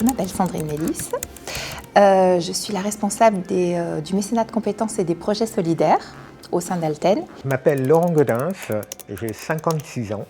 Je m'appelle Sandrine Mélis. Je suis la responsable du mécénat de compétences et des projets solidaires au sein d'Alten. Je m'appelle Laurent Godin, j'ai 56 ans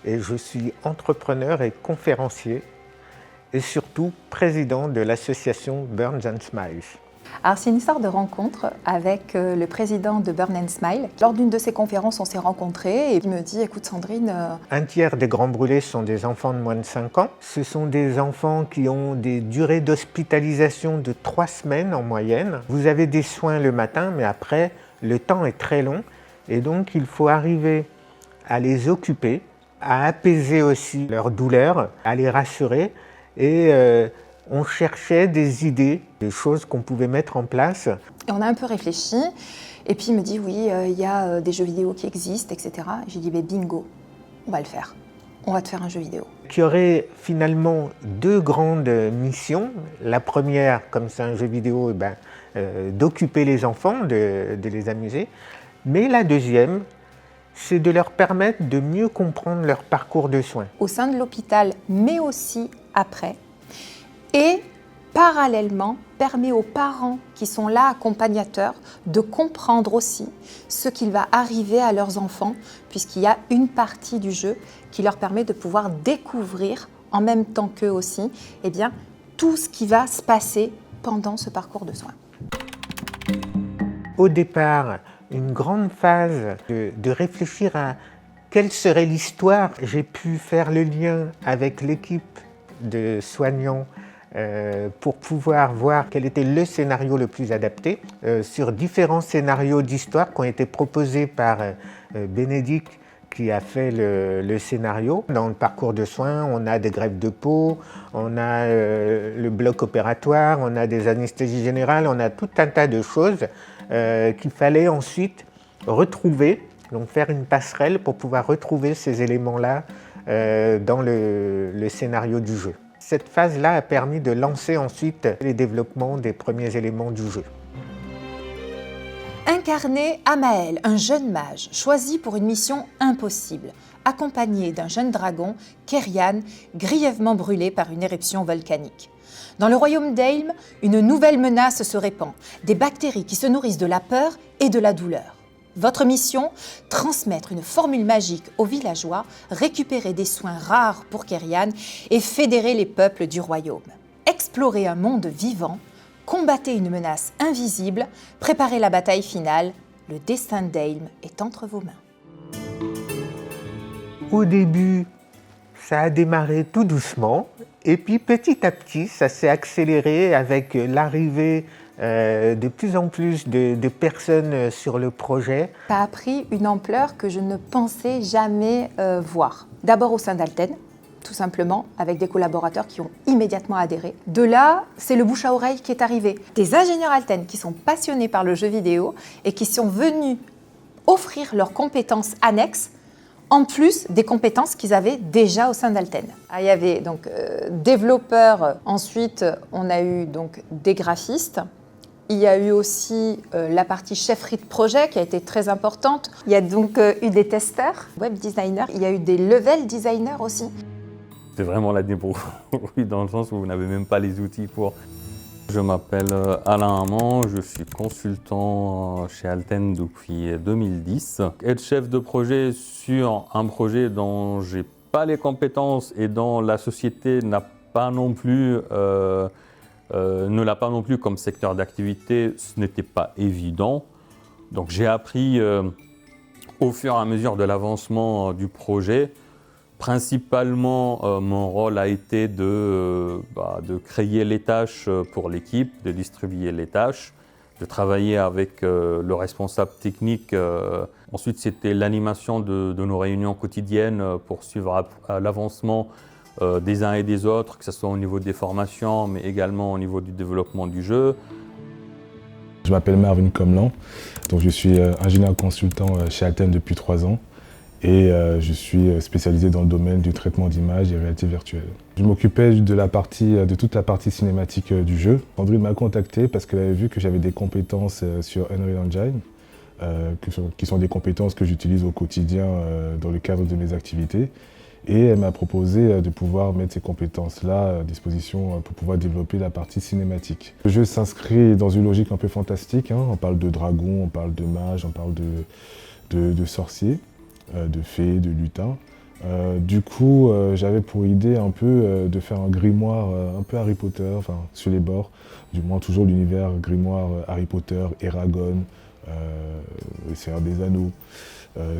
et je suis entrepreneur et conférencier et surtout président de l'association Burn and Smile. Alors c'est une histoire de rencontre avec le président de Burn and Smile. Lors d'une de ces conférences, on s'est rencontrés et il me dit « Écoute Sandrine… » Un tiers des grands brûlés sont des enfants de moins de 5 ans. Ce sont des enfants qui ont des durées d'hospitalisation de 3 semaines en moyenne. Vous avez des soins le matin, mais après, le temps est très long. Et donc, il faut arriver à les occuper, à apaiser aussi leur douleur, à les rassurer. Et on cherchait des idées, des choses qu'on pouvait mettre en place. Et on a un peu réfléchi. Et puis il me dit « Oui, il y a des jeux vidéo qui existent, etc. » J'ai dit « Bingo, on va le faire. On va te faire un jeu vidéo. » Qui aurait finalement 2 grandes missions. La première, comme c'est un jeu vidéo, d'occuper les enfants, de les amuser. Mais la deuxième, c'est de leur permettre de mieux comprendre leur parcours de soins. Au sein de l'hôpital, mais aussi après. Et parallèlement, permet aux parents qui sont là accompagnateurs de comprendre aussi ce qu'il va arriver à leurs enfants, puisqu'il y a une partie du jeu qui leur permet de pouvoir découvrir, en même temps qu'eux aussi, tout ce qui va se passer pendant ce parcours de soins. Au départ, une grande phase de réfléchir à quelle serait l'histoire. J'ai pu faire le lien avec l'équipe de soignants pour pouvoir voir quel était le scénario le plus adapté sur différents scénarios d'histoire qui ont été proposés par Bénédicte qui a fait le scénario. Dans le parcours de soins, on a des greffes de peau, on a le bloc opératoire, on a des anesthésies générales, on a tout un tas de choses qu'il fallait ensuite retrouver, donc faire une passerelle pour pouvoir retrouver ces éléments-là dans le scénario du jeu. Cette phase-là a permis de lancer ensuite les développements des premiers éléments du jeu. Incarner Amael, un jeune mage choisi pour une mission impossible, accompagné d'un jeune dragon, Kerian, grièvement brûlé par une éruption volcanique. Dans le royaume d'Aelm, une nouvelle menace se répand, des bactéries qui se nourrissent de la peur et de la douleur. Votre mission, transmettre une formule magique aux villageois, récupérer des soins rares pour Kerian et fédérer les peuples du royaume. Explorer un monde vivant, combattez une menace invisible, préparez la bataille finale, le destin d'Aelm est entre vos mains. Au début, ça a démarré tout doucement et puis petit à petit, ça s'est accéléré avec l'arrivée de plus en plus de personnes sur le projet. Ça a pris une ampleur que je ne pensais jamais voir. D'abord au sein d'Alten, tout simplement, avec des collaborateurs qui ont immédiatement adhéré. De là, c'est le bouche à oreille qui est arrivé. Des ingénieurs Alten qui sont passionnés par le jeu vidéo et qui sont venus offrir leurs compétences annexes, en plus des compétences qu'ils avaient déjà au sein d'Alten. Il y avait donc développeurs, ensuite on a eu donc des graphistes. Il y a eu aussi la partie chefferie de projet qui a été très importante. Il y a donc eu des testeurs, web designers, il y a eu des level designers aussi. C'est vraiment la débrouille dans le sens où vous n'avez même pas les outils pour. Je m'appelle Alain Amand, je suis consultant chez Alten depuis 2010. Être chef de projet sur un projet dont j'ai pas les compétences et dont la société n'a pas non plus ne l'a pas non plus comme secteur d'activité, ce n'était pas évident. Donc j'ai appris au fur et à mesure de l'avancement du projet. Principalement, mon rôle a été de créer les tâches pour l'équipe, de distribuer les tâches, de travailler avec le responsable technique. Ensuite, c'était l'animation de nos réunions quotidiennes pour suivre l'avancement des uns et des autres, que ce soit au niveau des formations, mais également au niveau du développement du jeu. Je m'appelle Marvin Comlan, donc je suis ingénieur consultant chez Alten depuis 3 ans et je suis spécialisé dans le domaine du traitement d'images et réalité virtuelle. Je m'occupais de toute la partie cinématique du jeu. Sandrine m'a contacté parce qu'elle avait vu que j'avais des compétences sur Unreal Engine, qui sont des compétences que j'utilise au quotidien dans le cadre de mes activités. Et elle m'a proposé de pouvoir mettre ces compétences-là à disposition pour pouvoir développer la partie cinématique. Le jeu s'inscrit dans une logique un peu fantastique, hein. On parle de dragons, on parle de mages, on parle de sorciers, de fées, de lutins. Du coup, j'avais pour idée un peu de faire un grimoire un peu Harry Potter, enfin sur les bords, du moins toujours l'univers grimoire Harry Potter, Eragon, le Seigneur des Anneaux.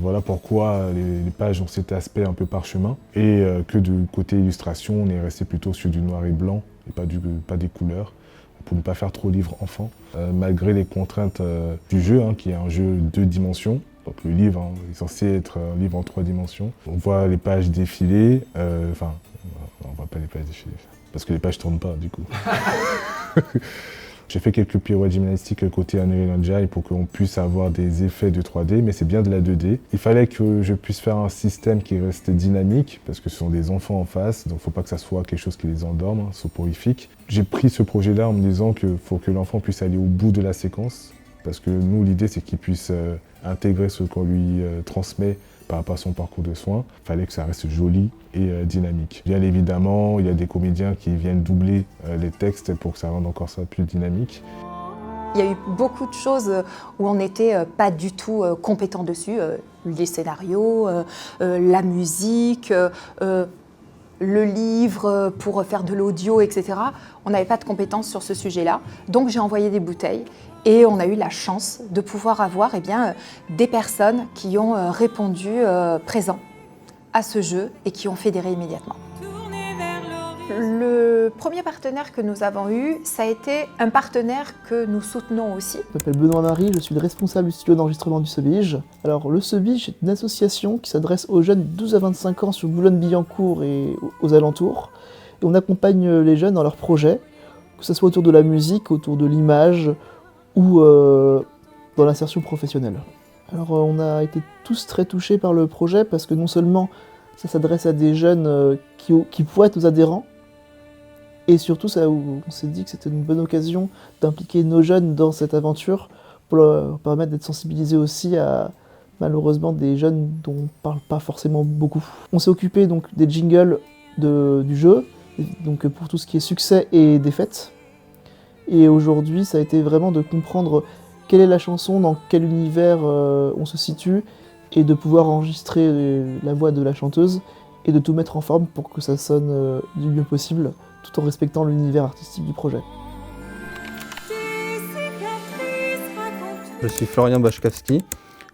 Voilà pourquoi les pages ont cet aspect un peu parchemin et que du côté illustration, on est resté plutôt sur du noir et blanc et pas des couleurs pour ne pas faire trop livre enfant. Malgré les contraintes du jeu, hein, qui est un jeu 2 dimensions, donc le livre est censé être un livre en 3 dimensions. On voit les pages défiler, enfin, on ne voit pas les pages défiler, parce que les pages ne tournent pas du coup. J'ai fait quelques pirouettes gymnastiques côté Unreal Engine pour qu'on puisse avoir des effets de 3D, mais c'est bien de la 2D. Il fallait que je puisse faire un système qui reste dynamique, parce que ce sont des enfants en face, donc il ne faut pas que ça soit quelque chose qui les endorme, hein, soporifique. J'ai pris ce projet-là en me disant qu'il faut que l'enfant puisse aller au bout de la séquence, parce que nous, l'idée, c'est qu'il puisse intégrer ce qu'on lui transmet par rapport à son parcours de soins. Il fallait que ça reste joli et dynamique. Bien évidemment, il y a des comédiens qui viennent doubler les textes pour que ça rende encore ça plus dynamique. Il y a eu beaucoup de choses où on n'était pas du tout compétent dessus. Les scénarios, la musique, le livre pour faire de l'audio, etc. On n'avait pas de compétences sur ce sujet-là. Donc j'ai envoyé des bouteilles et on a eu la chance de pouvoir avoir des personnes qui ont répondu présents à ce jeu et qui ont fédéré immédiatement. Le premier partenaire que nous avons eu, ça a été un partenaire que nous soutenons aussi. Je m'appelle Benoît Marie, je suis le responsable du studio d'enregistrement du Sebige. Alors le Sebige est une association qui s'adresse aux jeunes de 12 à 25 ans sur Boulogne-Billancourt et aux alentours. Et on accompagne les jeunes dans leurs projets, que ce soit autour de la musique, autour de l'image ou dans l'insertion professionnelle. Alors on a été tous très touchés par le projet parce que non seulement ça s'adresse à des jeunes qui pourraient être nos adhérents, et surtout, on s'est dit que c'était une bonne occasion d'impliquer nos jeunes dans cette aventure pour leur permettre d'être sensibilisés aussi à, malheureusement, des jeunes dont on ne parle pas forcément beaucoup. On s'est occupé donc des jingles du jeu, donc pour tout ce qui est succès et défaite. Et aujourd'hui, ça a été vraiment de comprendre quelle est la chanson, dans quel univers on se situe, et de pouvoir enregistrer la voix de la chanteuse et de tout mettre en forme pour que ça sonne du mieux possible, tout en respectant l'univers artistique du projet. Je suis Florian Boszkowski,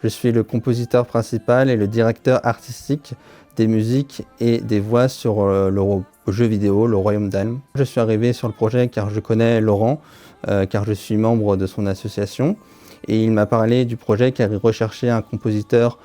je suis le compositeur principal et le directeur artistique des musiques et des voix sur le jeu vidéo, le Royaume d'Alm. Je suis arrivé sur le projet car je connais Laurent, car je suis membre de son association, et il m'a parlé du projet car il recherchait un compositeur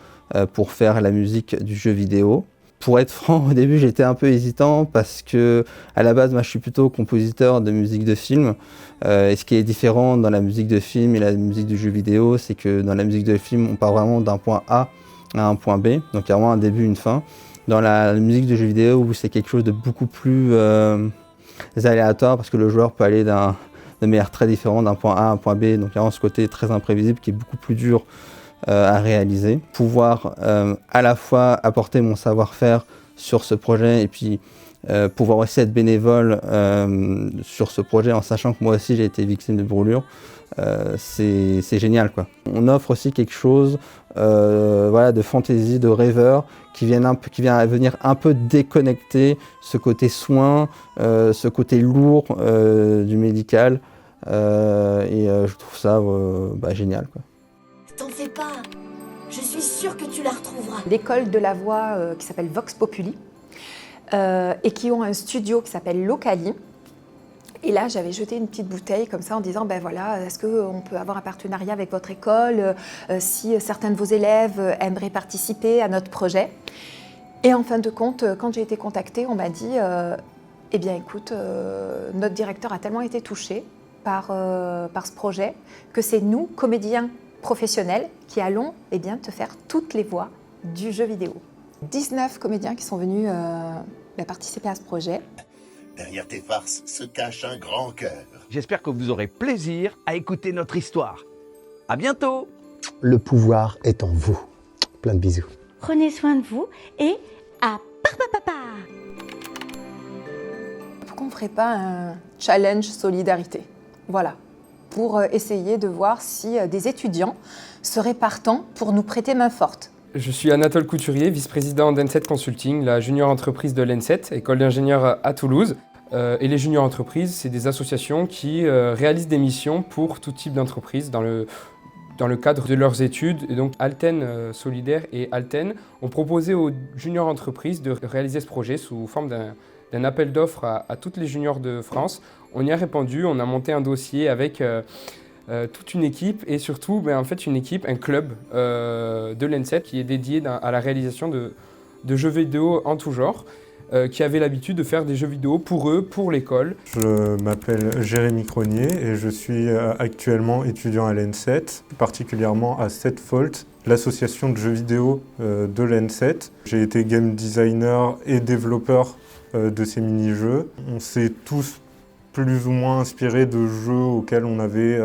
pour faire la musique du jeu vidéo. Pour être franc, au début, j'étais un peu hésitant parce que, à la base, moi, je suis plutôt compositeur de musique de film. Et ce qui est différent dans la musique de film et la musique du jeu vidéo, c'est que dans la musique de film, on part vraiment d'un point A à un point B. Donc, il y a vraiment un début, une fin. Dans la musique de jeu vidéo, où c'est quelque chose de beaucoup plus aléatoire parce que le joueur peut aller de manière très différente d'un point A à un point B. Donc, il y a vraiment ce côté très imprévisible qui est beaucoup plus dur à réaliser, pouvoir à la fois apporter mon savoir-faire sur ce projet et puis pouvoir aussi être bénévole sur ce projet en sachant que moi aussi j'ai été victime de brûlures, c'est génial quoi. On offre aussi quelque chose voilà, de fantaisie, de rêveur qui vient venir un peu déconnecter ce côté soin, ce côté lourd du médical et je trouve ça génial quoi. T'en fais pas, je suis sûre que tu la retrouveras. L'école de la voix qui s'appelle Vox Populi et qui ont un studio qui s'appelle Locali. Et là, j'avais jeté une petite bouteille comme ça en disant, ben voilà, est-ce qu'on peut avoir un partenariat avec votre école si certains de vos élèves aimeraient participer à notre projet. Et en fin de compte, quand j'ai été contactée, on m'a dit, eh bien écoute, notre directeur a tellement été touché par ce projet que c'est nous, comédiens professionnels, qui allons te faire toutes les voix du jeu vidéo. 19 comédiens qui sont venus participer à ce projet. Derrière tes farces se cache un grand cœur. J'espère que vous aurez plaisir à écouter notre histoire. À bientôt. Le pouvoir est en vous. Plein de bisous. Prenez soin de vous et à Pourquoi on ne ferait pas un challenge solidarité? Voilà, pour essayer de voir si des étudiants seraient partants pour nous prêter main forte. Je suis Anatole Couturier, vice-président d'Enset Consulting, la junior entreprise de l'Enset, école d'ingénieurs à Toulouse. Et les junior entreprises, c'est des associations qui réalisent des missions pour tout type d'entreprise dans le cadre de leurs études. Et donc Alten Solidaire et Alten ont proposé aux junior entreprises de réaliser ce projet sous forme d'un appel d'offres à toutes les juniors de France. On y a répondu, on a monté un dossier avec toute une équipe et surtout en fait, une équipe, un club de l'Enset qui est dédié à la réalisation de jeux vidéo en tout genre, qui avait l'habitude de faire des jeux vidéo pour eux, pour l'école. Je m'appelle Jérémy Cronier et je suis actuellement étudiant à l'Enset, particulièrement à Setfault, l'association de jeux vidéo de l'Enset. J'ai été game designer et développeur de ces mini-jeux. On s'est tous plus ou moins inspirés de jeux auxquels on avait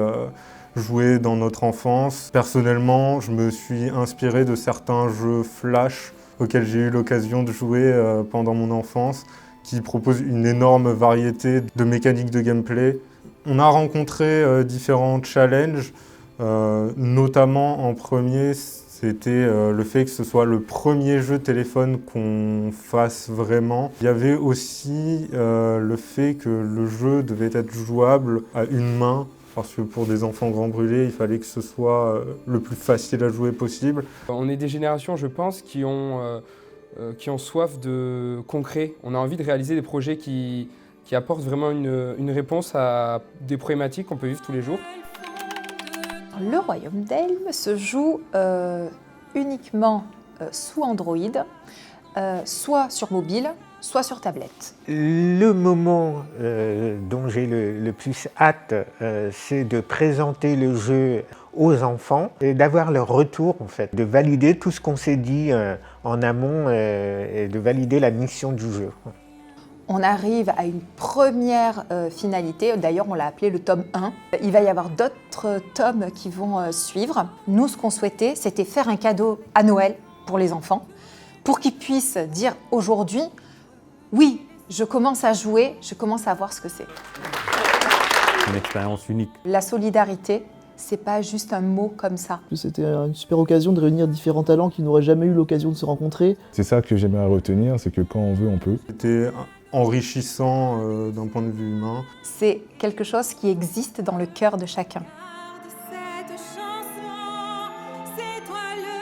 joué dans notre enfance. Personnellement, je me suis inspiré de certains jeux Flash auxquels j'ai eu l'occasion de jouer pendant mon enfance, qui proposent une énorme variété de mécaniques de gameplay. On a rencontré différents challenges, notamment en premier, c'était le fait que ce soit le premier jeu téléphone qu'on fasse vraiment. Il y avait aussi le fait que le jeu devait être jouable à une main, parce que pour des enfants grands brûlés, il fallait que ce soit le plus facile à jouer possible. On est des générations, je pense, qui ont soif de concret. On a envie de réaliser des projets qui apportent vraiment une réponse à des problématiques qu'on peut vivre tous les jours. Le royaume d'Elm se joue uniquement sous Android, soit sur mobile, soit sur tablette. Le moment dont j'ai le plus hâte, c'est de présenter le jeu aux enfants et d'avoir leur retour, en fait, de valider tout ce qu'on s'est dit en amont et de valider la mission du jeu. On arrive à une première finalité, d'ailleurs on l'a appelé le tome 1. Il va y avoir d'autres tomes qui vont suivre. Nous, ce qu'on souhaitait, c'était faire un cadeau à Noël pour les enfants, pour qu'ils puissent dire aujourd'hui, oui, je commence à jouer, je commence à voir ce que c'est. Une expérience unique. La solidarité, c'est pas juste un mot comme ça. C'était une super occasion de réunir différents talents qui n'auraient jamais eu l'occasion de se rencontrer. C'est ça que j'aimerais retenir, c'est que quand on veut, on peut. C'était enrichissant d'un point de vue humain. C'est quelque chose qui existe dans le cœur de chacun. Cette chanson, c'est toi le